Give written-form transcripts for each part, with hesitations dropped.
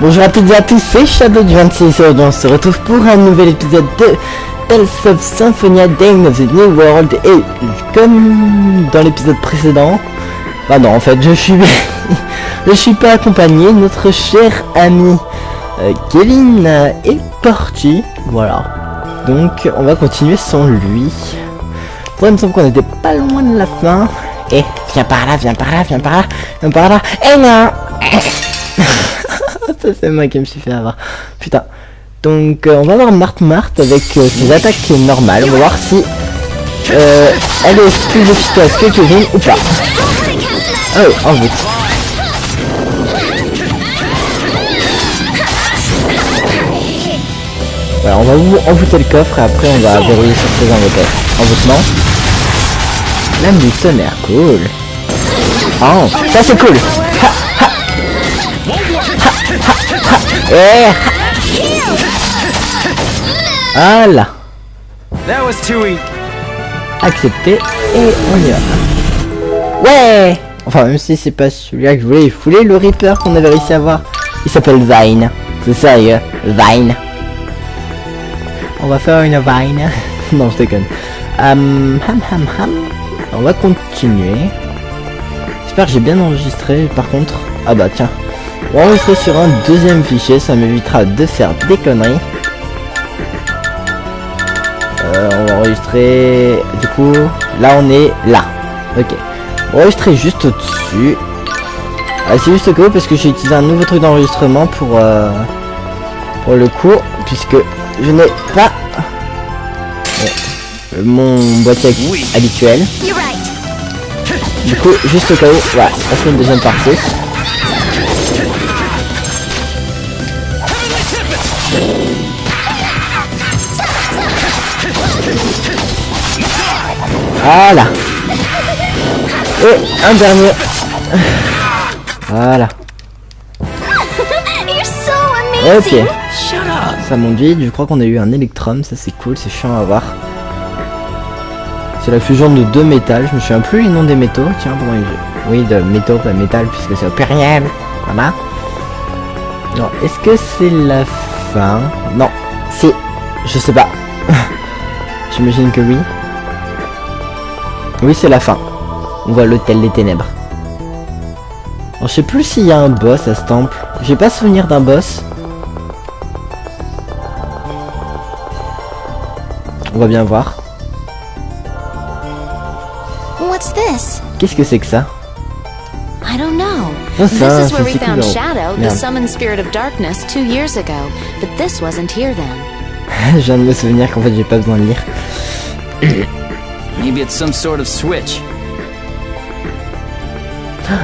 Bonjour à toutes et à tous, c'est Shadow du 26 et on se retrouve pour un nouvel épisode de Tales of Symphonia Day of the New World. Et comme dans l'épisode précédent, bah non en fait je suis je suis pas accompagné, notre cher ami Kevin est parti, voilà. Donc on va continuer sans lui. Pour il me semble qu'on était pas loin de la fin. Et viens par là, viens par là, viens par là, viens par là. Et non. Ça c'est moi qui me suis fait avoir. Putain. Donc on va voir Marthe avec ses attaques normales. On va voir si elle est plus efficace que Kevin ou pas. Oh, en route. Voilà, on va envoûter le coffre et après on va verrouiller sur ses envoûtements. Lame du tonnerre, cool. Oh, ça c'est cool. Ha, ha. Voilà. Accepté et on y va. Ouais. Enfin même si c'est pas celui-là que je voulais, il voulait le Reaper qu'on avait réussi à avoir. Il s'appelle Vine. C'est sérieux, Vine. On va faire une Vine. Non je déconne. On va continuer. J'espère que j'ai bien enregistré par contre. Ah bah tiens. On va enregistrer sur un deuxième fichier, ça m'évitera de faire des conneries. On va enregistrer, du coup, là on est là. Ok. On va enregistrer juste au-dessus. Ah, c'est juste au cas où parce que j'ai utilisé un nouveau truc d'enregistrement pour le coup, puisque je n'ai pas mon boîtier habituel. Du coup, juste au cas où, voilà, on fait une deuxième partie. Voilà. Et un dernier. Voilà. Ok. Ça monte vite. Je crois qu'on a eu un électrum. Ça c'est cool. C'est chiant à voir. C'est la fusion de deux métals. Je me souviens plus les noms des métaux. Tiens, comment ils... Oui, de métaux, pas métal, puisque c'est impérial. Voilà. Non, est-ce que c'est la fin? Non. C'est... Je sais pas. J'imagine que oui. Oui, c'est la fin. On voit l'hôtel des ténèbres. Alors, je sais plus s'il y a un boss à ce temple. J'ai pas souvenir d'un boss. On va bien voir. Qu'est-ce que c'est que ça? I don't know. Oh, This is where we found Shadow, the summoned spirit of darkness, 2 years ago, but this wasn't here then. Je viens de me souvenir qu'en fait j'ai pas besoin de lire. Maybe it's some sort of switch.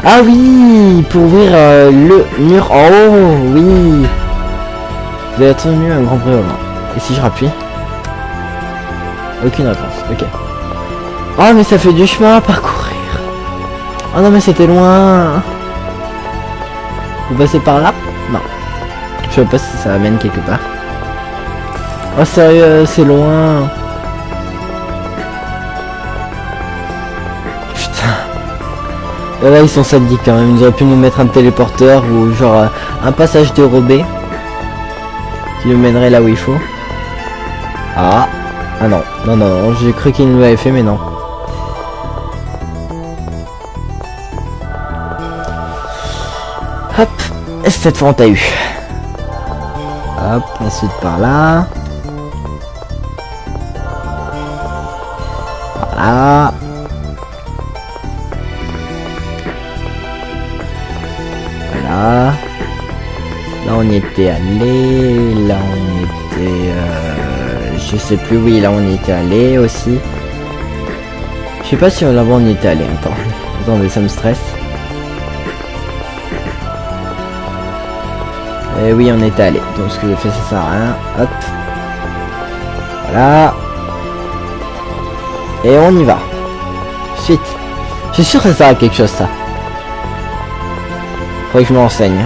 Ah oui, pour ouvrir le mur. Oh oui. Vous avez entendu un grand bruit au loin. Et si je rappuie? Aucune réponse. Ok. Oh mais ça fait du chemin à parcourir. Oh non mais c'était loin. Vous passez par là? Non. Je sais pas si ça amène quelque part. Oh sérieux, c'est loin. Putain. Et là ils sont sadiques quand même. Ils auraient pu nous mettre un téléporteur ou genre un passage dérobé qui nous mènerait là où il faut. Ah. Ah non. Non non, j'ai cru qu'ils nous l'avaient fait mais non. Hop, cette fois on t'a eu. Hop, ensuite par là. Voilà. Voilà. Là on y était allé. Là on était... je sais plus, oui là on y était allé aussi. Je sais pas si là-bas on y était allé. Attendez, ça me stresse. Et oui, on était allé. Donc ce que j'ai fait, ça sert à rien. Hop. Voilà. Et on y va. Suite. Je suis sûr que ça sert à quelque chose, ça. Faudrait que je me renseigne.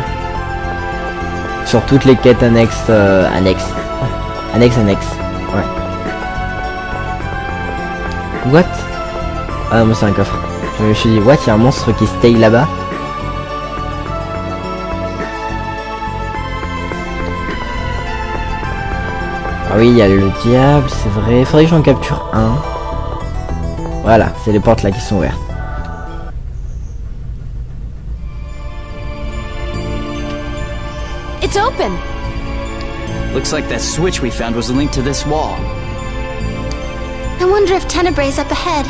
Sur toutes les quêtes annexes. Annexes. Ouais. What? Ah non, c'est un coffre. Je me suis dit, what? Il y a un monstre qui stay là-bas. Ah oui, il y a le diable, c'est vrai. Faudrait que j'en capture un. Voilà, c'est les portes là qui sont ouvertes. It's open. Looks like that switch we found was linked to this wall. I wonder if Tenebray's up ahead.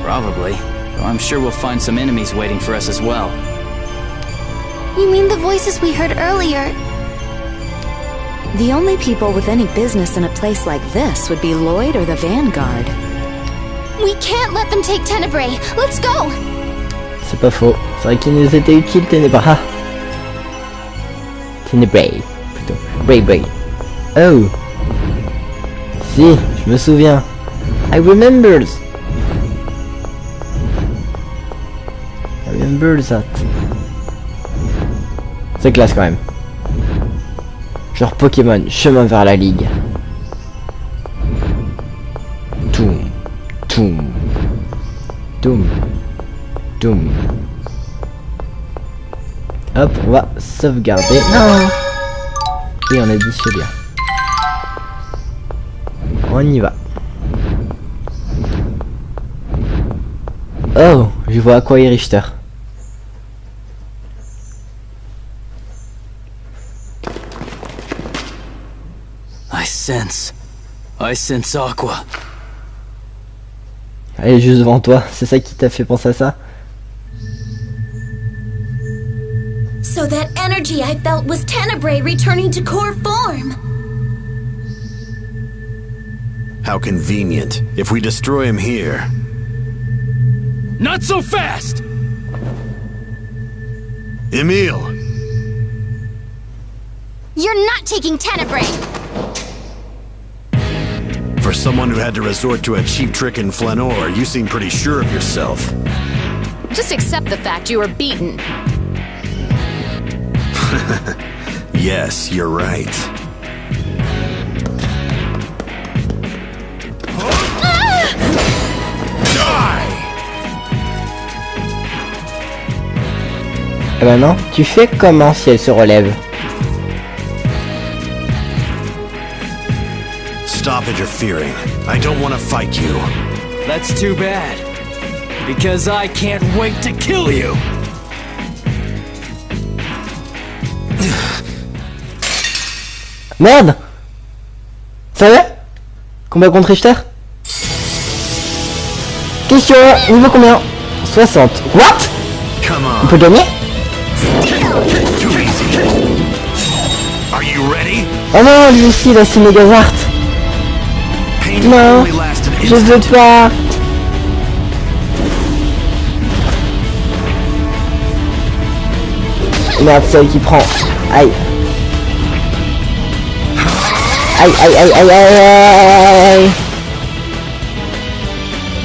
Probably. Though I'm sure we'll find some enemies waiting for us as well. You mean the voices we heard earlier? The only people with any business in a place like this would be Lloyd or the Vanguard. We can't let them take Tenebray. Let's go! C'est pas faux. C'est vrai qu'il nous était utile, Ténébras. Ténébray, plutôt. Bray. Oh. Si, je me souviens. I remember that. C'est classe quand même. Genre Pokémon, chemin vers la ligue. Toum. Hop, on va sauvegarder. Non. Et on a dit c'est bien. On y va. Oh, je vois à quoi est Richter. I sense Aqua. Elle est juste devant toi, c'est ça qui t'a fait penser à ça? So that energy I felt was Tenebray returning to core form. How convenient. If we destroy him here. Not so fast! Emile! You're not taking Tenebray! For someone who had to resort to a cheap trick in Flanor, you seem pretty sure of yourself. Just accept the fact you were beaten. Yes, you're right. Et maintenant, tu fais comment si elle se relève? Stop interfering. I don't want to fight you. That's too bad. Because I can't wait to kill you! Merde! Sérieux? Combat contre Richter? Question, niveau combien? 60. What? Come On on. peut gagner? Too easy. Are you ready? Oh non, lui aussi, là, c'est Megazart. Pain Non, only lasts an je instant. veux pas. Merde, c'est elle qui prend. Aïe. Aïe.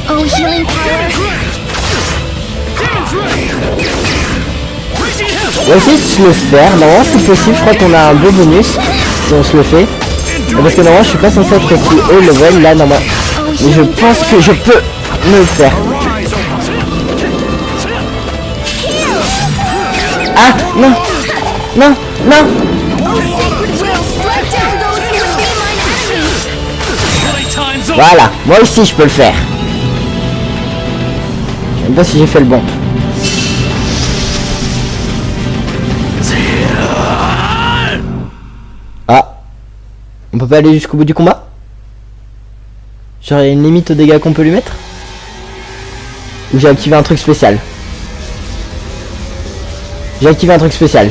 Oh, healing power. On va essayer de se le faire. Normalement, c'est possible. Je crois qu'on a un beau bonus si on se le fait. Parce que normalement, je suis pas censé être aussi haut level là, normalement. Mais je pense que je peux me le faire. Ah, non. Oh, sacred will, strike down those who would be mine enemies. Voilà, moi aussi je peux le faire. Je sais même pas si j'ai fait le bon. Ah. On peut pas aller jusqu'au bout du combat? Genre il y a une limite aux dégâts qu'on peut lui mettre? Ou j'ai activé un truc spécial? J'ai activé un truc spécial.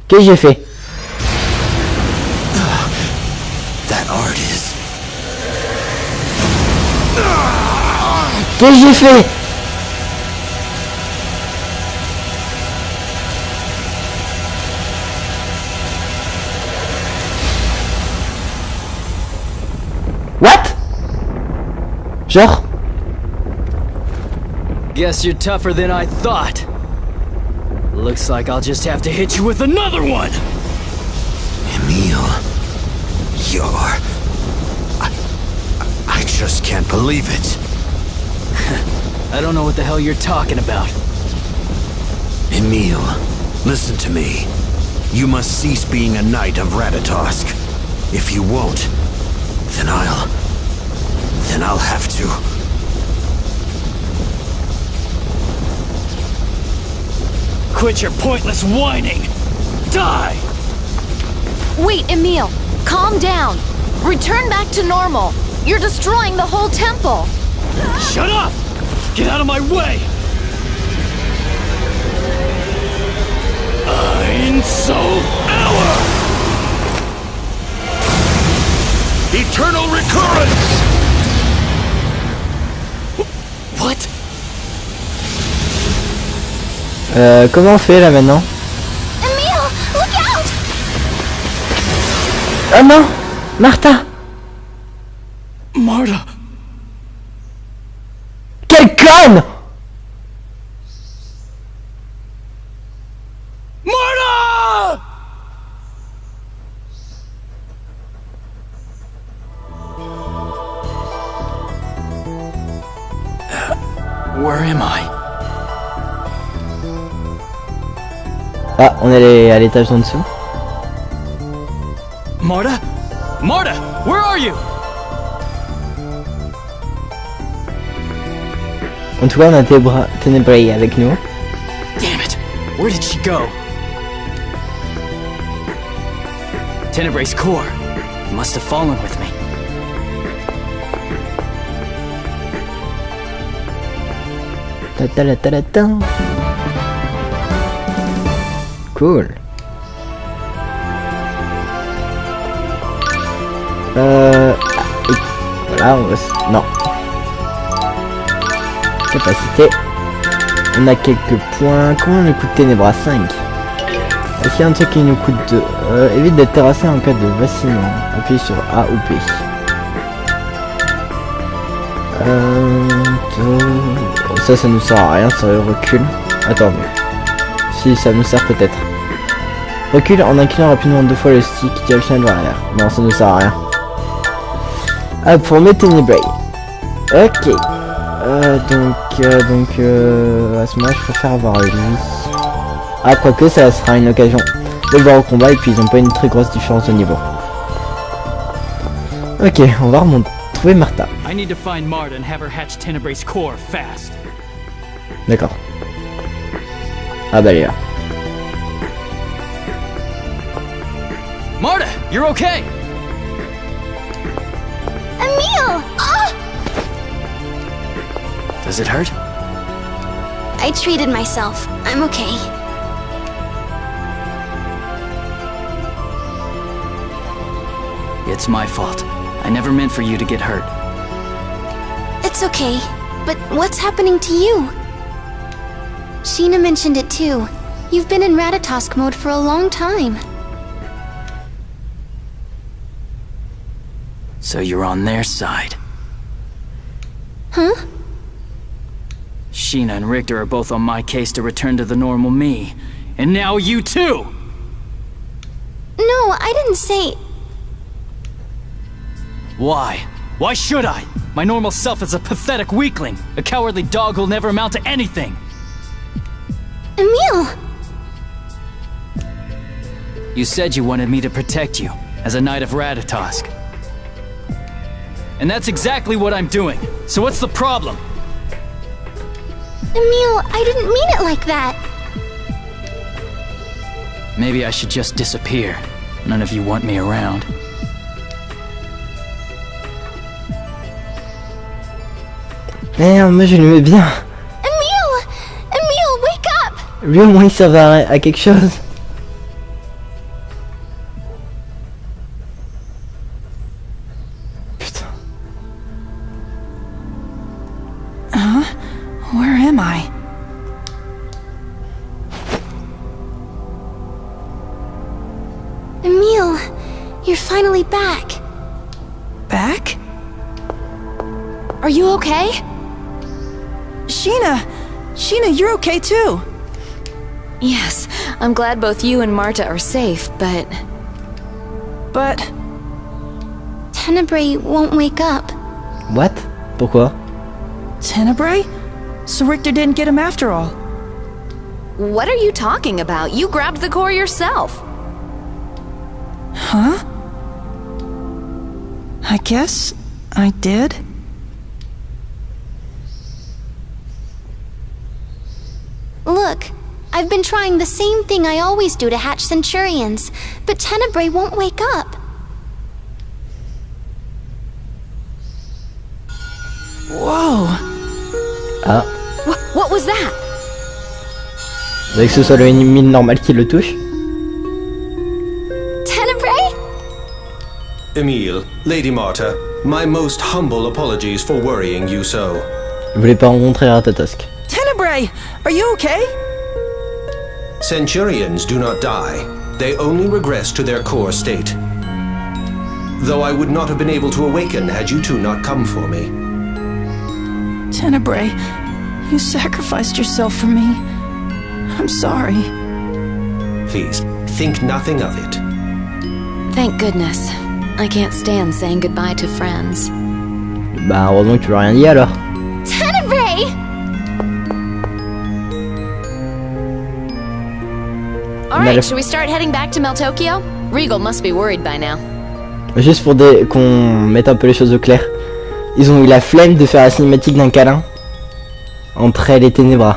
Qu'est-ce que j'ai fait? That artist. Qu'est-ce que j'ai fait? What? Genre? Guess you're tougher than I thought. Looks like I'll just have to hit you with another one! Emile. I just can't believe it. I don't know what the hell you're talking about. Emile, listen to me. You must cease being a knight of Ratatosk. If you won't, then I'll have to. Quit your pointless whining! Die! Wait, Emile! Calm down! Return back to normal! You're destroying the whole temple! Shut up! Get out of my way! Einsoul Hour! Eternal recurrence! What? Comment on fait là maintenant? Emile, look out! Oh non! Martha! Marta! Quelle conne! Marta! Where am I? Ah, on est à l'étage en dessous. Marta? Marta! Where are you? En tout cas, on a Ténébré avec nous. Damn it! Where did she go? Tenebray's core. It must have fallen with me. Ta ta la ta la ta. Cool. Voilà, on va non. Capacité. On a quelques points. Combien nous coûte Ténébra? 5. Est-ce qu'il y a un truc qui nous coûte 2? Évite d'être terrassé en cas de vacillement. Appuyez sur A ou P. Ça nous sert à rien, ça recule. Attends, si ça nous sert peut-être. Recule en inclinant rapidement 2 fois le stick directionnel vers l'arrière. Non, ça ne sert à rien. Ah, pour mes Ténébré. Ok. Donc à ce moment-là, je préfère avoir lui. Ah, quoique ça sera une occasion de le voir au combat et puis ils ont pas une très grosse différence de niveau. Ok, on va remonter. Trouver Martha. I need to find Marta and have her hatch Tenebray's core fast. D'accord. Ah bah elle est là. Marta, you're okay. Emile! Ah! Does it hurt? I treated myself. I'm okay. It's my fault. I never meant for you to get hurt. It's okay. But what's happening to you? Sheena mentioned it too. You've been in Ratatosk mode for a long time. So you're on their side. Huh? Sheena and Richter are both on my case to return to the normal me. And now you too! No, I didn't say... Why? Why should I? My normal self is a pathetic weakling, a cowardly dog who'll never amount to anything. Emile! You said you wanted me to protect you, as a knight of Ratatosk. And that's exactly what I'm doing. So what's the problem? Emile, I didn't mean it like that. Maybe I should just disappear. None of you want me around. Merde, moi je l'aimais bien. Emile! Emile, wake up! Lui au moins il servait à quelque chose. Putain. Where am I? Emile, you're finally back. Back? Are you okay? Sheena! Sheena, you're okay too! Yes, I'm glad both you and Marta are safe, but... But... Tenebrae won't wake up. What? Pourquoi? Tenebrae? so Richter didn't get him after all. What are you talking about? You grabbed the core yourself. Huh? I guess I did. Look, I've been trying the same thing I always do to hatch Centurions, but Tenebrae won't wake up. Whoa! Ah, What was that? vous voulez que ce soit le ennemi normal qui le touche? Tenebrae? Emile, Lady Marta, my most humble apologies for worrying you so. Vous voulez pas rencontrer Ratatosk? Tenebrae! Are you okay? Centurions do not die. They only regress to their core state. Though I would not have been able to awaken had you two not come for me. Tenebrae, you sacrificed yourself for me. I'm sorry. Please, think nothing of it. Thank goodness. I can't stand saying goodbye to friends. Bah, heureusement que tu l'as rien dit alors. Tenebrae! Alright, should we start heading back to Meltokyo? Regal must be worried by now. Juste pour qu'on mette un peu les choses au clair. Ils ont eu la flemme de faire la cinématique d'un câlin entre elle et Tenebrae.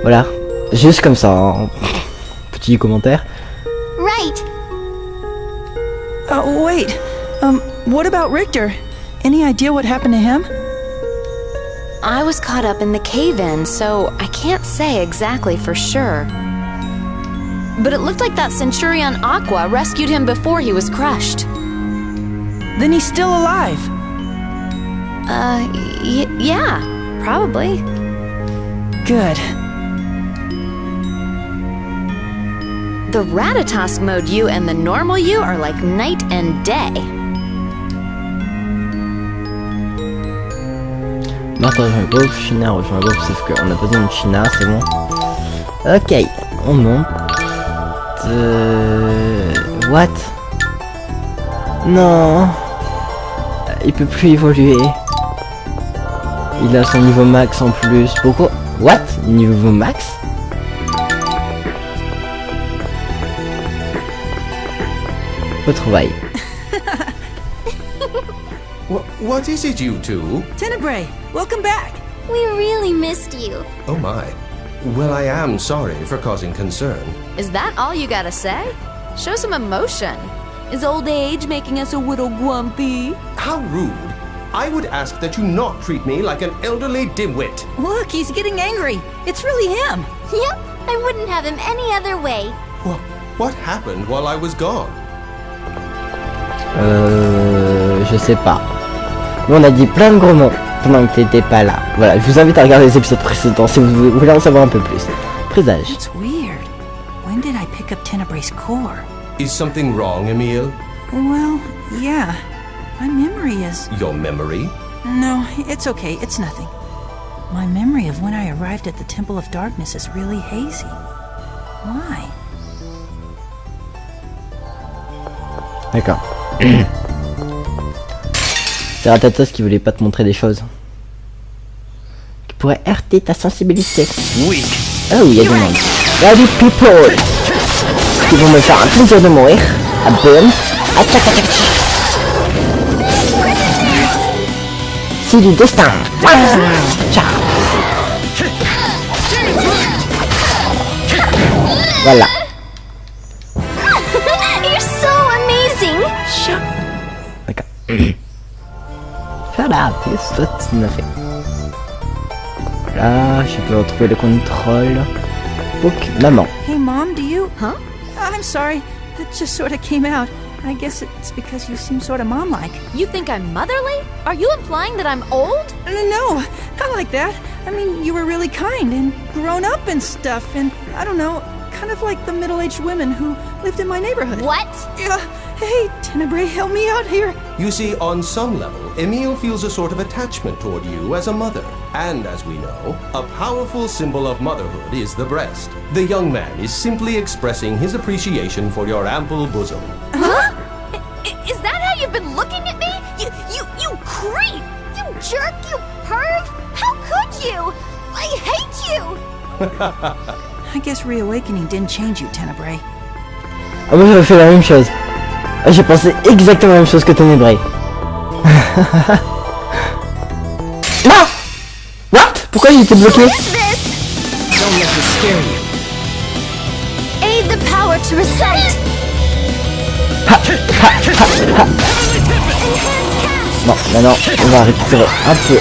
Voilà. Juste comme ça. Hein. Petit commentaire. Right. Wait. What about Richter? Any idea what happened to him? I was caught up in the cave-in, so I can't say exactly for sure. But it looked like that Centurion Aqua rescued him before he was crushed. Then he's still alive. Yeah, probably. Good. The Ratatosk mode you and the normal you are like night and day. Martha rejoint le groupe, China rejoint le groupe, sauf qu'on a pas besoin de China, c'est bon. Ok, on monte. What? Non. Il peut plus évoluer. Il a son niveau max en plus. Pourquoi? What? Niveau max? Retrouvailles. What is it, you two? Tenebrae, welcome back. We really missed you. Oh my. Well, I am sorry for causing concern. Is that all you gotta say? Show some emotion. Is old age making us a little grumpy? How rude. I would ask that you not treat me like an elderly dimwit. Look, he's getting angry. It's really him. Yep, I wouldn't have him any other way. What happened while I was gone? Je sais pas. Nous on a dit plein de gros mots pendant que t'étais pas là. Voilà, je vous invite à regarder les épisodes précédents si vous voulez en savoir un peu plus. Présage. That's weird. When did I pick up Tenebrae's core? Is something wrong, Emile? Well, yeah. My memory is... Your memory? No, it's okay. It's nothing. My memory of when I arrived at the Temple of Darkness is really hazy. Why? D'accord. C'est Ratatosk qui voulait pas te montrer des choses qui pourraient heurter ta sensibilité. Weak. Oh, il y a du monde. Il y a du people qui vont me faire un plaisir de mourir. À boom. Attaque, attaque. C'est du destin. Ciao. Voilà. You're so amazing! D'accord. Shut up, qu'est-ce que tu m'as fait? Là, je peux retrouver le contrôle. Book, maman. Hey, Mom, do you... Huh? I'm sorry. It just sort of came out. I guess it's because you seem sort of mom-like. You think I'm motherly? Are you implying that I'm old? No, not like that. I mean, you were really kind and grown up and stuff, and I don't know, kind of like the middle-aged women who lived in my neighborhood. What? Yeah. Hey, Tenebrae, help me out here. You see, on some level, Emile feels a sort of attachment toward you as a mother. And as we know, a powerful symbol of motherhood is the breast. The young man is simply expressing his appreciation for your ample bosom. Huh? Is that how you've been looking at me? You creep! You jerk, you perv! I guess reawakening didn't change you, Tenebrae. Ah, moi j'aurais fait la même chose. Ah, j'ai pensé exactement la même chose que Ténébré. Ah! What? Pourquoi il était bloqué? Don't let this scare you. Aid the power to reset. Bon, maintenant on va récupérer un peu.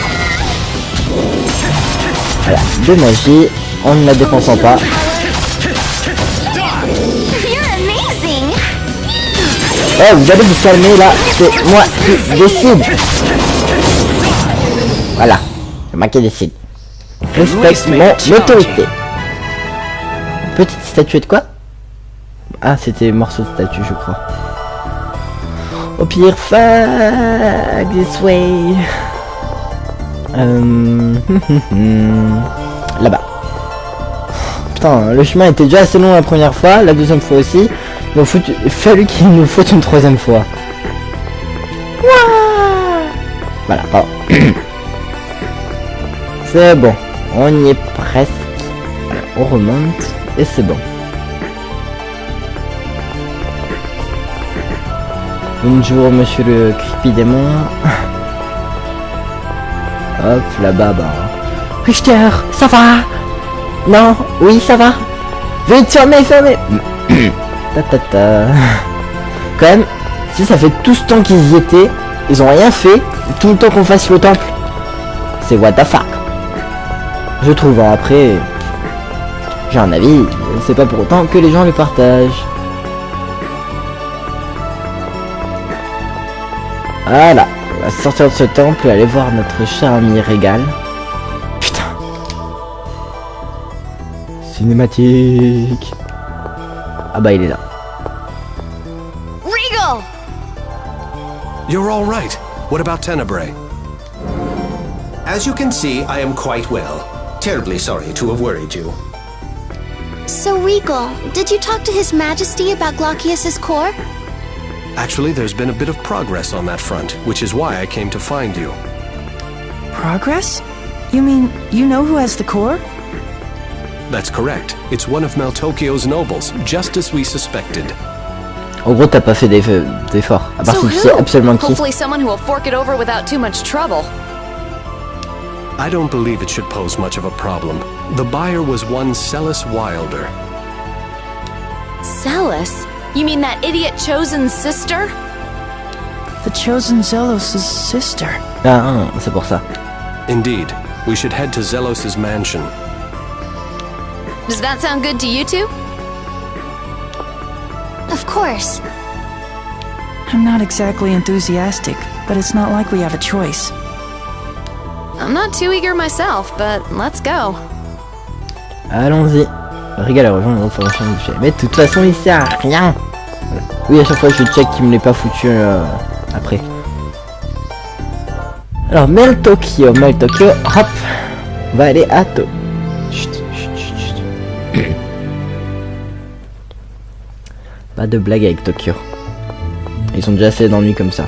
Voilà, de magie, en ne la dépensant pas. You're amazing. Oh, vous allez vous calmer là, c'est moi qui décide. Voilà, c'est moi qui décide. Respecte mon autorité. Petite statuette quoi? Ah, c'était morceau de statue, je crois. Au pire, fuck this way. Là-bas. Putain, le chemin était déjà assez long la première fois, la deuxième fois aussi. Il a fallu qu'il nous faut une troisième fois. Ouah, voilà, pardon. C'est bon, on y est presque. On remonte et c'est bon. Bonjour monsieur le creepy démon. Hop, là-bas, bah. Richter, ça va? Non, oui, ça va. Vite, fermez. Ta ta ta. Quand même, si ça fait tout ce temps qu'ils y étaient, ils ont rien fait, tout le temps qu'on fasse le temple. C'est what the fuck. Je trouve, hein, après, j'ai un avis, c'est pas pour autant que les gens le partagent. Voilà, on va sortir de ce temple et aller voir notre cher ami Régal. Putain. Cinématique. Ah bah il est là. Regal! You're all right. What about Tenebrae? As you can see, I am quite well. Terribly sorry to have worried you. So, Regal, did you talk to His Majesty about Glaucius's core? Actually, there's been a bit of progress on that front, which is why I came to find you. Progress? You mean, you know who has the core? That's correct. It's one of Maltokio's nobles, just as we suspected. En gros, t'as pas fait d'effort. À part So si tu sais who? absolument qui. Hopefully someone who will fork it over without too much trouble. I don't believe it should pose much of a problem. The buyer was one Celis Wilder. Celis? You mean that idiot Chosen's sister? The chosen Zelos' sister. Ah, c'est pour ça. Indeed. We should head to Zelos's mansion. Does that sound good to you two? Of course. I'm not exactly enthusiastic, but it's not like we have a choice. I'm not too eager myself, but let's go. Allons-y. Régal a rejoint le formation du chef. Mais de toute façon, il sert à rien. Voilà. Oui, à chaque fois, je check qu'il me l'ait pas foutu après. Alors, Maltokio, hop. On va aller à To. Chut. Pas de blague avec Tokyo. Ils sont déjà assez d'ennuis comme ça.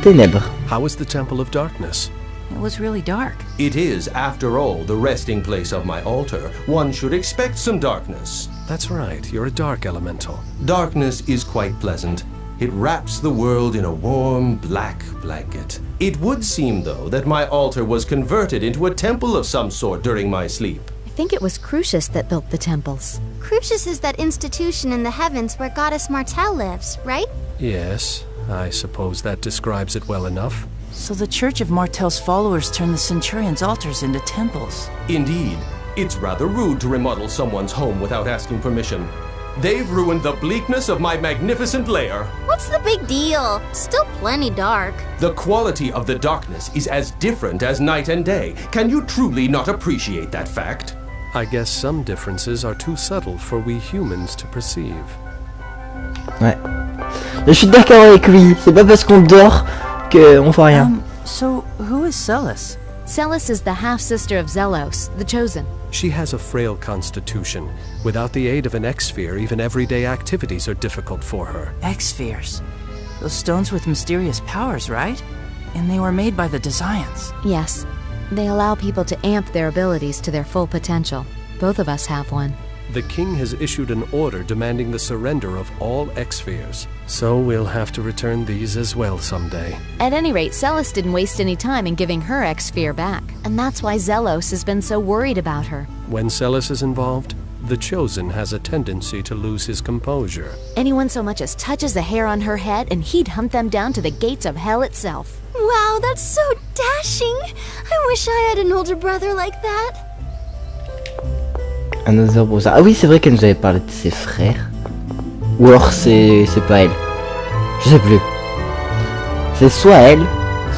Ténèbres. How was the Temple of Darkness? It was really dark. It is, after all, the resting place of my altar. One should expect some darkness. That's right, you're a dark elemental. Darkness is quite pleasant. It wraps the world in a warm, black blanket. It would seem, though, that my altar was converted into a temple of some sort during my sleep. I think it was Crucius that built the temples. Crucius is that institution in the heavens where Goddess Martel lives, right? Yes, I suppose that describes it well enough. So the Church of Martel's followers turned the Centurion's altars into temples. Indeed, it's rather rude to remodel someone's home without asking permission. They've ruined the bleakness of my magnificent lair. What's the big deal? Still plenty dark. The quality of the darkness is as different as night and day. Can you truly not appreciate that fact? I guess some differences are too subtle for we humans to perceive. Ouais. Je suis d'accord avec lui. C'est pas parce qu'on dort qu'on fait rien. So who is Celis? Celis is the half-sister of Zelos, the Chosen. She has a frail constitution. Without the aid of an X-sphere, even everyday activities are difficult for her. X-spheres. Those stones with mysterious powers, right? And they were made by the Desians. Yes. They allow people to amp their abilities to their full potential. Both of us have one. The king has issued an order demanding the surrender of all X-spheres. So we'll have to return these as well someday. At any rate, Celis didn't waste any time in giving her X-sphere back. And that's why Zelos has been so worried about her. When Celis is involved, the Chosen has a tendency to lose his composure. Anyone so much as touches a hair on her head and he'd hunt them down to the gates of hell itself. Wow, that's so dashing! I wish I had an older brother like that. Another brother. Ah oui, c'est vrai qu'elle nous avait parlé de ses frères. Ou alors c'est pas elle. Je sais plus. C'est soit elle,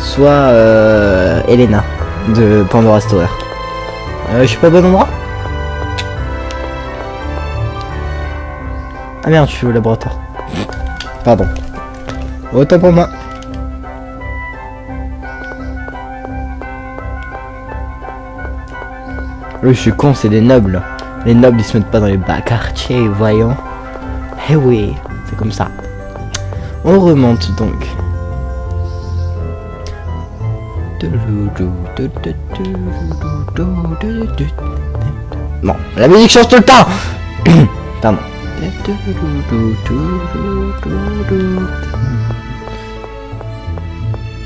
soit Elena de Pandora's Tower. Je suis pas au bon endroit? Ah merde, je suis au laboratoire. Pardon. Autant pour moi. Oui, je suis con, c'est des nobles. Les nobles, ils se mettent pas dans les bas quartiers, voyons. Eh oui, c'est comme ça. On remonte donc. Bon, la musique change tout le temps. Pardon.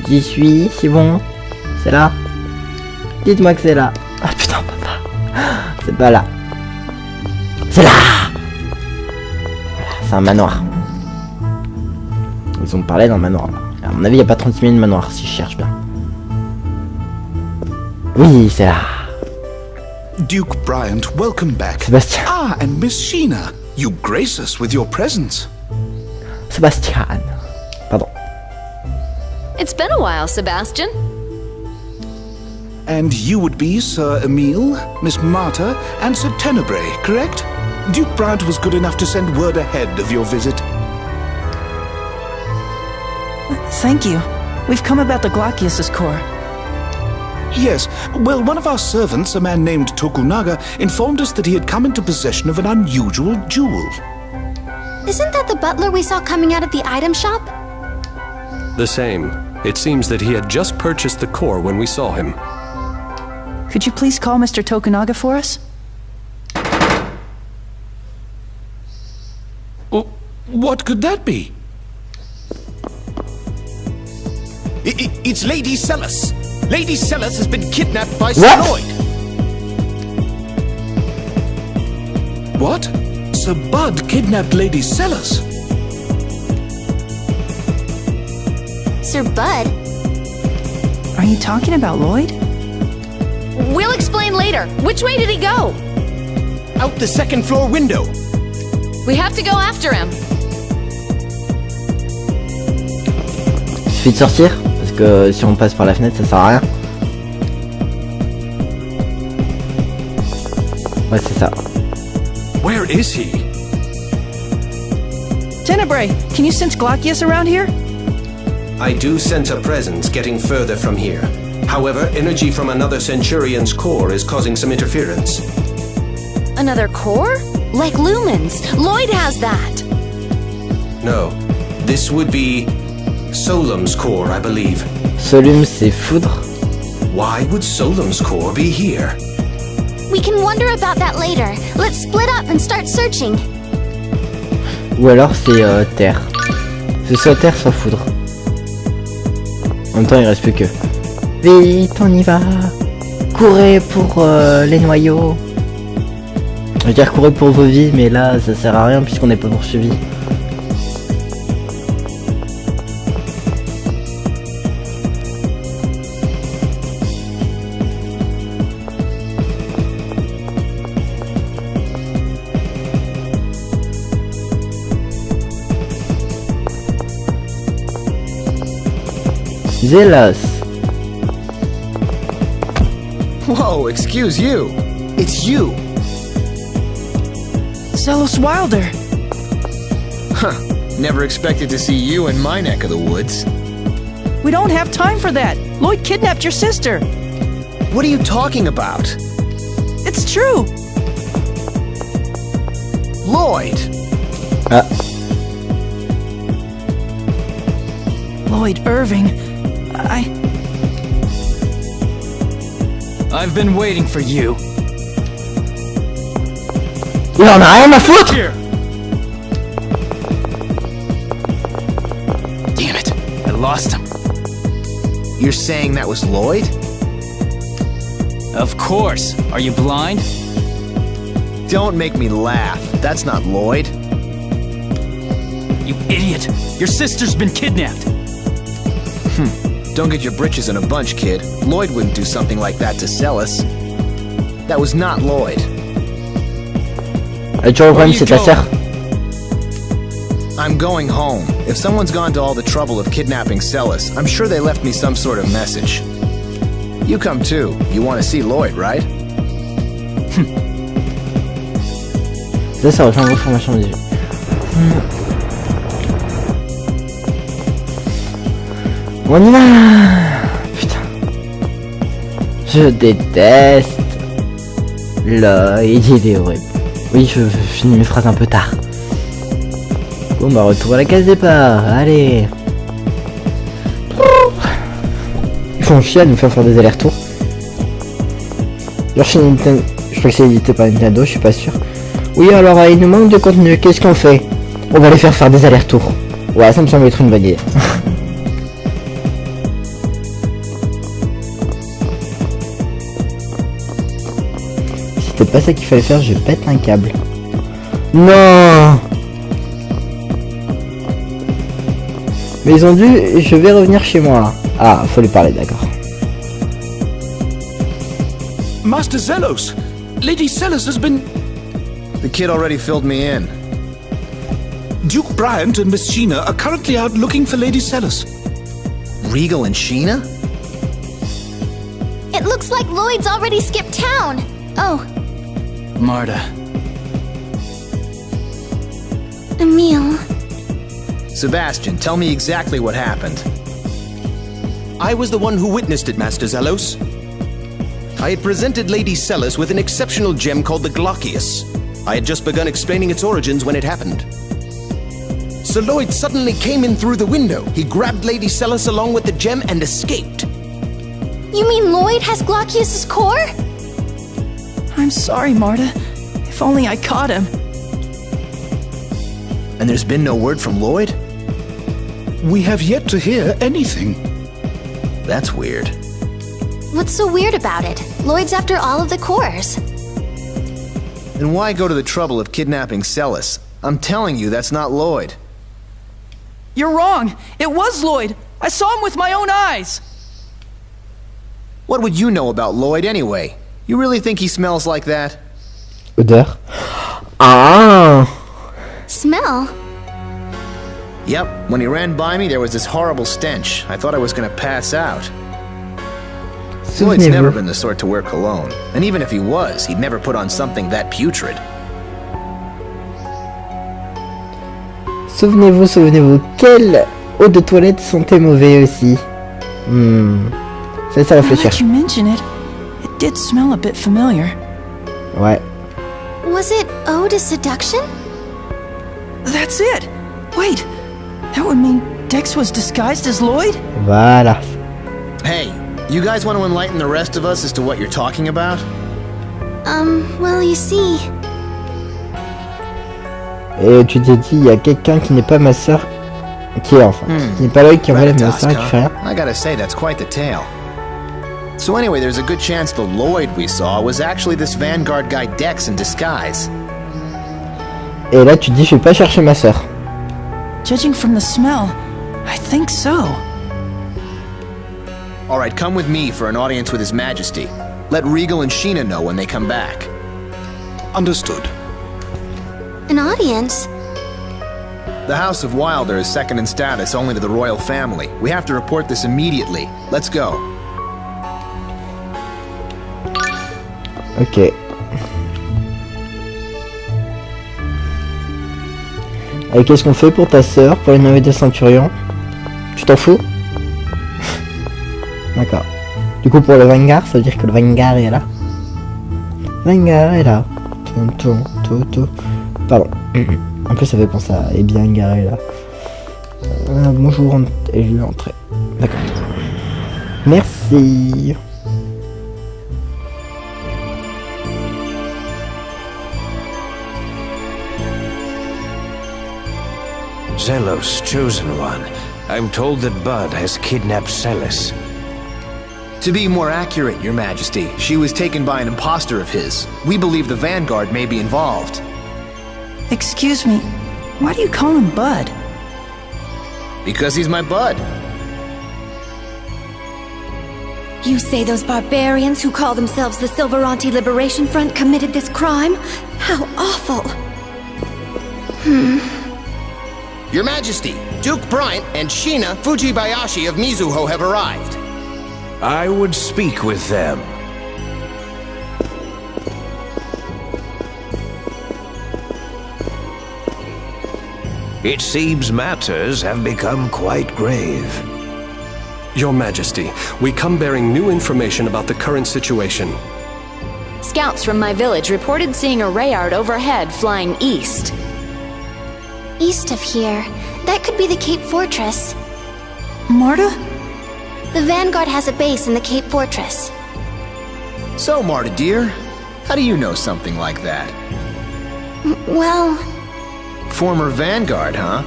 J'y suis, c'est bon. C'est là. Dites-moi que c'est là. Ah putain, papa. C'est pas là. C'est là. C'est un manoir. Ils ont parlé d'un manoir. À mon avis, il n'y a pas 36 000 manoirs si je cherche bien. Oui, c'est là. Duke Bryant, welcome back. Sébastien. Ah, and Miss Sheena, you grace us with your presence. Sébastien. Pardon. It's been a while, Sebastian. And you would be Sir Emile, Miss Marta, and Sir Tenebrae, correct? Duke Bryant was good enough to send word ahead of your visit. Thank you. We've come about the Glacius' core. Yes, well, one of our servants, a man named Tokunaga, informed us that he had come into possession of an unusual jewel. Isn't that the butler we saw coming out of the item shop? The same. It seems that he had just purchased the core when we saw him. Could you please call Mr. Tokunaga for us? What could that be? It's Lady Celis. Lady Celis has been kidnapped by What? Lloyd. What? Sir Bud kidnapped Lady Celis? Sir Bud? Are you talking about Lloyd? We'll explain later. Which way did he go? Out the second floor window. We have to go after him. Il suffit de sortir, parce que si on passe par la fenêtre, ça sert à rien. Ouais, c'est ça. Where is he? Tenebrae, can you sense Glacius around here? I do sense a presence getting further from here. However, energy from another Centurion's core is causing some interference. Another core? Like lumens. Lloyd has that. No, this would be Solum's core, I believe. Solum, c'est foudre. Why would Solum's core be here? We can wonder about that later. Let's split up and start searching. Ou alors c'est terre. C'est soit terre, soit foudre. En même temps, il reste plus que. Vite, on y va. Courez pour les noyaux. Je veux dire courez pour vos vies, mais là, ça sert à rien puisqu'on n'est pas poursuivi. Zelos. Whoa, excuse you. It's you. Zelos Wilder. Huh. Never expected to see you in my neck of the woods. We don't have time for that. Lloyd kidnapped your sister. What are you talking about? It's true. Lloyd! Lloyd Irving. I've been waiting for you. Il en a rien à foutre. Here. Damn it. I lost him. You're saying that was Lloyd? Of course. Are you blind? Don't make me laugh. That's not Lloyd. You idiot. Your sister's been kidnapped. Don't get your britches in a bunch, kid. Lloyd wouldn't do something like that to Celis. That was not Lloyd. Tu vois, le problème, c'est ta sœur. I'm going home. If someone's gone to all the trouble of kidnapping Celis, I'm sure they left me some sort of message. You come too. You want to see Lloyd, right? Ça rejoint l'information des yeux. On y va. Putain. Je déteste Lloyd, il est horrible. Oui, je finis mes phrases un peu tard. Bon bah retour à la case départ, allez. Ils font chier à nous faire des allers-retours. Genre chez Nintendo, je crois que c'est édité par Nintendo, je suis pas sûr. Oui alors il nous manque de contenu, qu'est-ce qu'on fait? On va les faire des allers-retours. Ouais, ça me semble être une bonne idée. Si c'était pas ça qu'il fallait faire, je pète un câble. Non. Mais ils ont dû... Je vais revenir chez moi. Ah, faut lui parler, d'accord. Master Zelos, Lady Celis has been... The kid already filled me in. Duke Bryant and Miss Sheena are currently out looking for Lady Celis. Regal and Sheena? It looks like Lloyd's already skipped town. Oh, Marta. Emile. Sebastian, tell me exactly what happened. I was the one who witnessed it, Master Zelos. I had presented Lady Celis with an exceptional gem called the Glaucius. I had just begun explaining its origins when it happened. Sir Lloyd suddenly came in through the window. He grabbed Lady Celis along with the gem and escaped. You mean Lloyd has Glaucius's core? I'm sorry, Marta. If only I caught him. And there's been no word from Lloyd? We have yet to hear anything. That's weird. What's so weird about it? Lloyd's after all of the cores. Then why go to the trouble of kidnapping Celis? I'm telling you, that's not Lloyd. You're wrong. It was Lloyd. I saw him with my own eyes. What would you know about Lloyd anyway? You really think he smells like that? Odeur. Ah. Smell? Yep, when he ran by me, there was this horrible stench. I thought I was gonna pass out. Lloyd's never been the sort to wear cologne. And even if he was, he'd never put on something that putrid. Souvenez-vous, quelles eaux de toilette sont-elles mauvais aussi? Ça Now réfléchir. that you mention it, it did smell a bit familiar. Ouais. Was it Ode to Seduction? That's it! Wait, that would mean Dex was disguised as Lloyd? Voilà. Hey, you guys want to enlighten the rest of us as to what you're talking about? Well, you see... Et tu t'es dit, il y a quelqu'un qui n'est pas ma sœur, qui est enfin, qui n'est pas là, qui enlève ma sœur et qui fait rien. I gotta say, that's quite the tale. So anyway, there's a good chance the Lloyd we saw was actually this Vanguard guy Dex in disguise. Et là, tu te dis, je vais pas chercher ma sœur. Judging from the smell, I think so. Alright, come with me for an audience with His Majesty. Let Regal and Sheena know when they come back. Understood. An audience? The House of Wilder is second in status only to the royal family. We have to report this immediately. Let's go. Ok. Et qu'est-ce qu'on fait pour ta sœur, pour les navets des Centurions? Tu t'en fous? D'accord. Du coup, pour le Vanguard, ça veut dire que le Vanguard est là. Vanguard est là. Tout. Pardon. En plus, ça fait penser à et bien garé là. Bonjour, élu entrée. D'accord. Merci. Zelos, Chosen One. I'm told that Bud has kidnapped Celis. To be more accurate, Your Majesty, she was taken by an imposter of his. We believe the Vanguard may be involved. Excuse me, why do you call him Bud? Because he's my bud. You say those barbarians who call themselves the Silveranti Liberation Front committed this crime? How awful! Your Majesty, Duke Bryant and Shina Fujibayashi of Mizuho have arrived. I would speak with them. It seems matters have become quite grave. Your Majesty, we come bearing new information about the current situation. Scouts from my village reported seeing a Rayard overhead flying east. East of here. That could be the Cape Fortress. Marta? The Vanguard has a base in the Cape Fortress. So, Marta dear, how do you know something like that? Well... Former Vanguard, huh?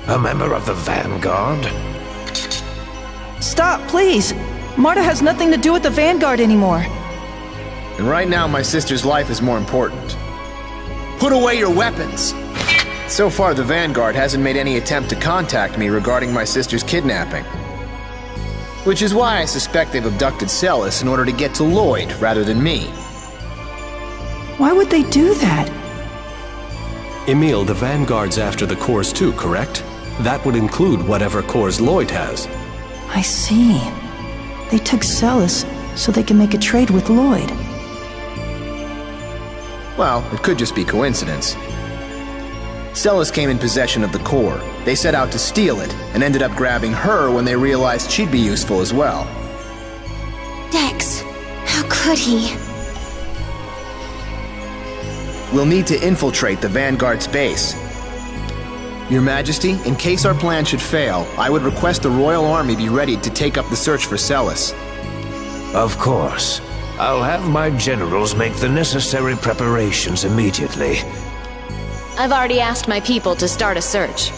A member of the Vanguard? Stop, please! Marta has nothing to do with the Vanguard anymore. And right now, my sister's life is more important. Put away your weapons! So far, the Vanguard hasn't made any attempt to contact me regarding my sister's kidnapping. Which is why I suspect they've abducted Celis in order to get to Lloyd rather than me. Why would they do that? Emil, the Vanguard's after the cores too, correct? That would include whatever cores Lloyd has. I see. They took Celis so they can make a trade with Lloyd. Well, it could just be coincidence. Celis came in possession of the core. They set out to steal it, and ended up grabbing her when they realized she'd be useful as well. Dex, how could he? We'll need to infiltrate the Vanguard's base. Your Majesty, in case our plan should fail, I would request the Royal Army be ready to take up the search for Celis. Of course. I'll have my generals make the necessary preparations immediately. I've already asked my people to start a search.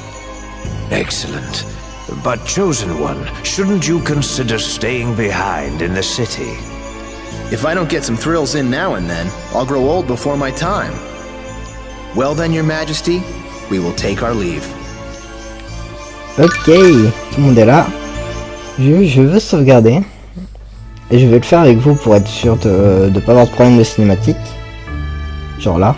Excellent. But Chosen One, shouldn't you consider staying behind in the city? If I don't get some thrills in now and then, I'll grow old before my time. Well then, Your Majesty, we will take our leave. Ok, tout le monde est là. Je veux sauvegarder. Et je vais le faire avec vous pour être sûr de pas avoir de problème de cinématique. Genre là.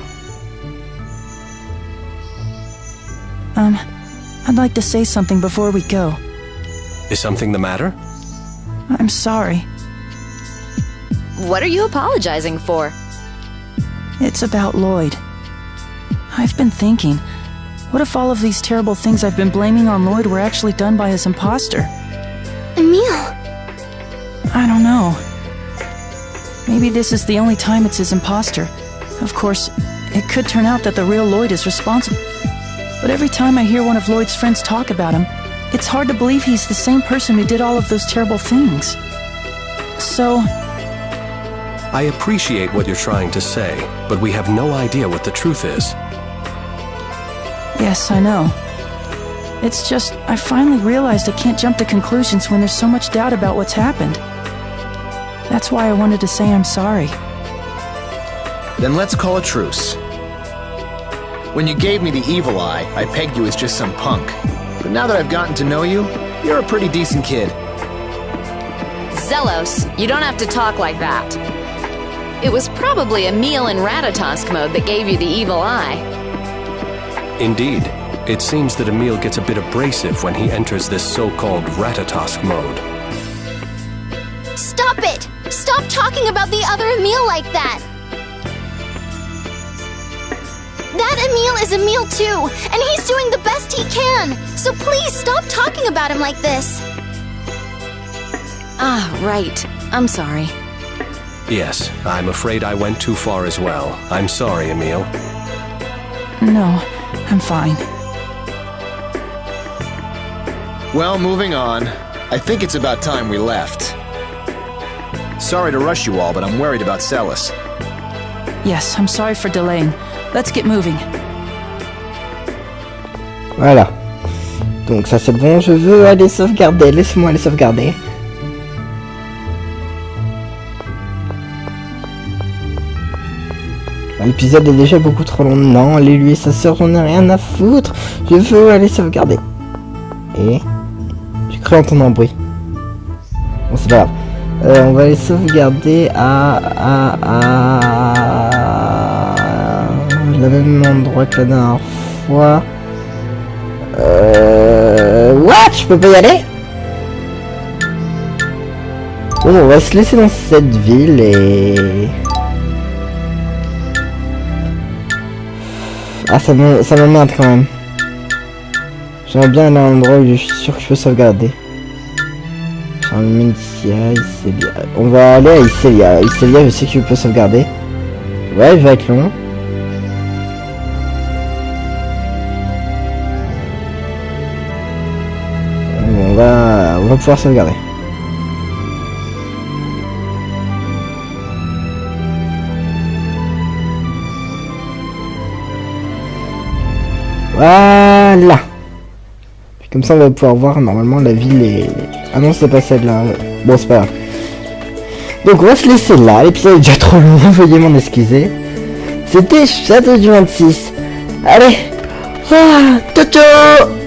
I'd like to say something before we go. Is something the matter? I'm sorry. What are you apologizing for? It's about Lloyd. I've been thinking, what if all of these terrible things I've been blaming on Lloyd were actually done by his imposter? Emil! I don't know. Maybe this is the only time it's his imposter. Of course, it could turn out that the real Lloyd is responsible. But every time I hear one of Lloyd's friends talk about him, it's hard to believe he's the same person who did all of those terrible things. So... I appreciate what you're trying to say, but we have no idea what the truth is. Yes, I know. It's just, I finally realized I can't jump to conclusions when there's so much doubt about what's happened. That's why I wanted to say I'm sorry. Then let's call a truce. When you gave me the evil eye, I pegged you as just some punk. But now that I've gotten to know you, you're a pretty decent kid. Zelos, you don't have to talk like that. It was probably Emil in Ratatosk mode that gave you the evil eye. Indeed. It seems that Emil gets a bit abrasive when he enters this so-called Ratatosk mode. Stop it! Stop talking about the other Emil like that! That Emil is Emil too, and he's doing the best he can! So please stop talking about him like this! Ah, right. I'm sorry. Yes, I'm afraid I went too far as well. I'm sorry, Emil. No, I'm fine. Well, moving on. I think it's about time we left. Sorry to rush you all, but I'm worried about Celis. Yes, I'm sorry for delaying. Let's get moving. Voilà. Donc ça c'est bon, je veux aller sauvegarder. Laissez-moi aller sauvegarder. L'épisode est déjà beaucoup trop long. Non, allez lui et sa sœur, j'en ai rien à foutre. Je veux aller sauvegarder. Et... j'ai cru entendre un bruit. Bon, c'est pas grave. On va aller sauvegarder à le même endroit que la dernière fois. What? Je peux pas y aller? Bon, on va se laisser dans cette ville et... ah, ça m'emmerde quand même. J'aimerais bien aller à un endroit où je suis sûr que je peux sauvegarder. On va aller à Iselia. Iselia, je sais que je peux sauvegarder. Ouais, il va être long. Bon, on va pouvoir sauvegarder. Voilà. Puis comme ça on va pouvoir voir normalement la ville est... ah non c'est pas celle-là. Bon c'est pas grave. Donc on va se laisser là. L'épisode est déjà trop long, veuillez m'en excuser. C'était Château du 26. Allez. Ah, ciao ciao.